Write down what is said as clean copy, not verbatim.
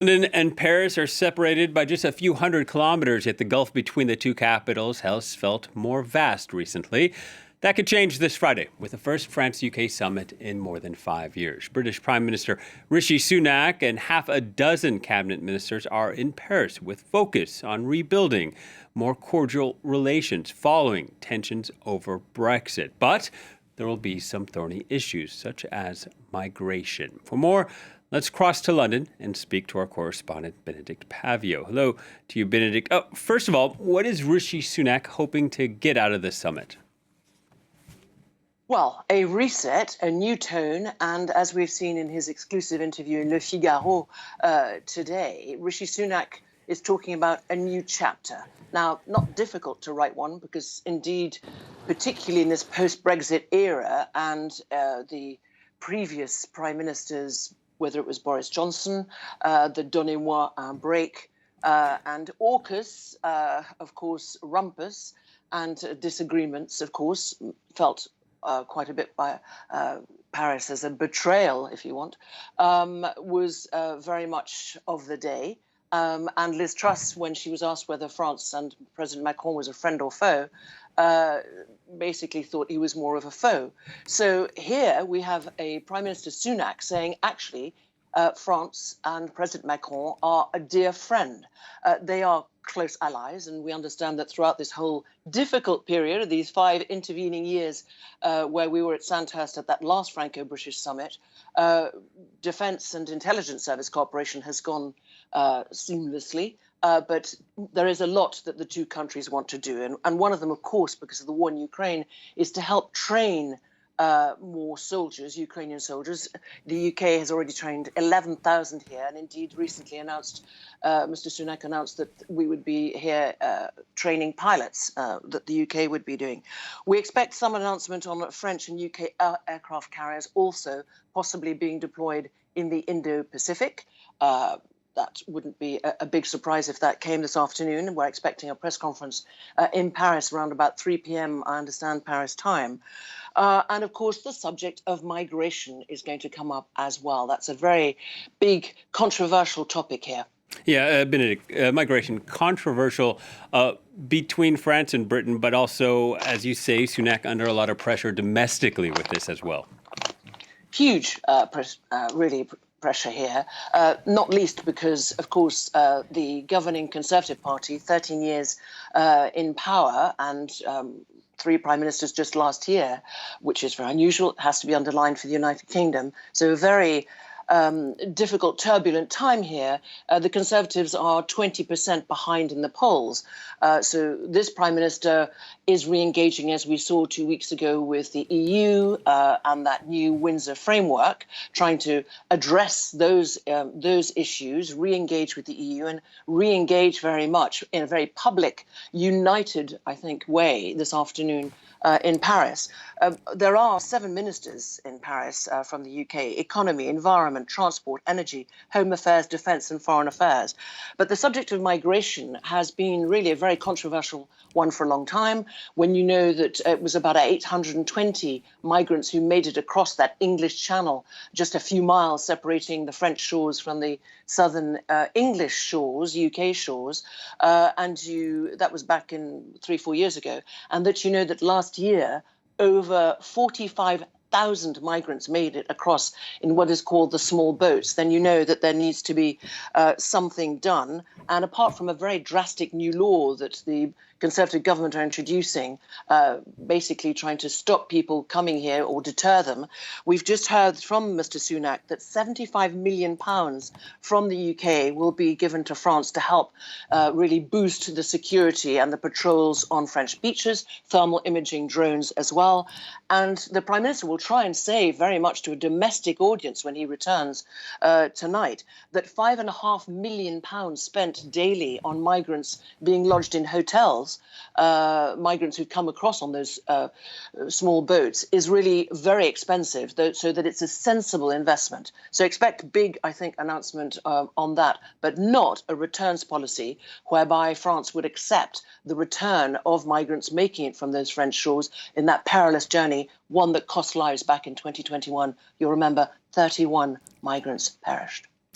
London and Paris are separated by just a few hundred kilometers, yet the gulf between the two capitals has felt more vast recently. That could change this Friday with the first France-UK summit in more than 5 years. British Prime Minister Rishi Sunak and half a dozen cabinet ministers are in Paris with focus on rebuilding more cordial relations following tensions over Brexit. But there will be some thorny issues, such as migration. For more, let's cross to London and speak to our correspondent, Benedict Pavio. Hello to you, Benedict. First of all, what is Rishi Sunak hoping to get out of this summit? Well, a reset, a new tone, and as we've seen in his exclusive interview in Le Figaro today, Rishi Sunak is talking about a new chapter. Now, not difficult to write one because indeed, particularly in this post-Brexit era and the previous prime ministers, whether it was Boris Johnson, the Donnez-moi un break, and AUKUS, of course, rumpus, and disagreements, of course, felt quite a bit by Paris as a betrayal, if you want, was very much of the day. And Liz Truss, when she was asked whether France and President Macron was a friend or foe, basically thought he was more of a foe. So here we have a Prime Minister Sunak saying, actually, France and President Macron are a dear friend. They are close allies, and we understand that throughout this whole difficult period of these 5 intervening years where we were at Sandhurst at that last Franco-British summit, defence and intelligence service cooperation has gone seamlessly. But there is a lot that the two countries want to do. And one of them, of course, because of the war in Ukraine, is to help train more soldiers, Ukrainian soldiers. The UK has already trained 11,000 here, and indeed recently announced, Mr. Sunak announced that we would be here training pilots, that the UK would be doing. We expect some announcement on French and UK aircraft carriers also possibly being deployed in the Indo-Pacific. That wouldn't be a big surprise if that came this afternoon. We're expecting a press conference in Paris around about 3 p.m., I understand, Paris time. And of course, the subject of migration is going to come up as well. That's a very big, controversial topic here. Yeah, Benedict, migration, controversial between France and Britain, but also, as you say, Sunak under a lot of pressure domestically with this as well. Huge, really pressure here, not least because, of course, the governing Conservative Party, 13 years in power and 3 prime ministers just last year, which is very unusual, it has to be underlined for the United Kingdom. So a very difficult, turbulent time here. The Conservatives are 20% behind in the polls. So this Prime Minister is re-engaging, as we saw 2 weeks ago, with the EU and that new Windsor framework, trying to address those issues, re-engage with the EU and re-engage very much in a very public, united, I think, way this afternoon in Paris. There are 7 ministers in Paris from the UK: economy, environment, transport, energy, home affairs, defence and foreign affairs. But the subject of migration has been really a very controversial one for a long time. When you know that it was about 820 migrants who made it across that English Channel, just a few miles separating the French shores from the southern English shores, UK shores, that was back in 3-4 years ago, and that you know that last year over 45,000 migrants made it across in what is called the small boats, then you know that there needs to be something done. And apart from a very drastic new law that the Conservative government are introducing, basically trying to stop people coming here or deter them, we've just heard from Mr. Sunak that £75 million from the UK will be given to France to help really boost the security and the patrols on French beaches, thermal imaging drones as well. And the Prime Minister will try and say very much to a domestic audience when he returns tonight that £5.5 million spent daily on migrants being lodged in hotels, migrants who come across on those small boats, is really very expensive, so that it's a sensible investment. So expect big, I think, announcement on that, but not a returns policy whereby France would accept the return of migrants making it from those French shores in that perilous journey, one that cost lives back in 2021. You'll remember 31 migrants perished.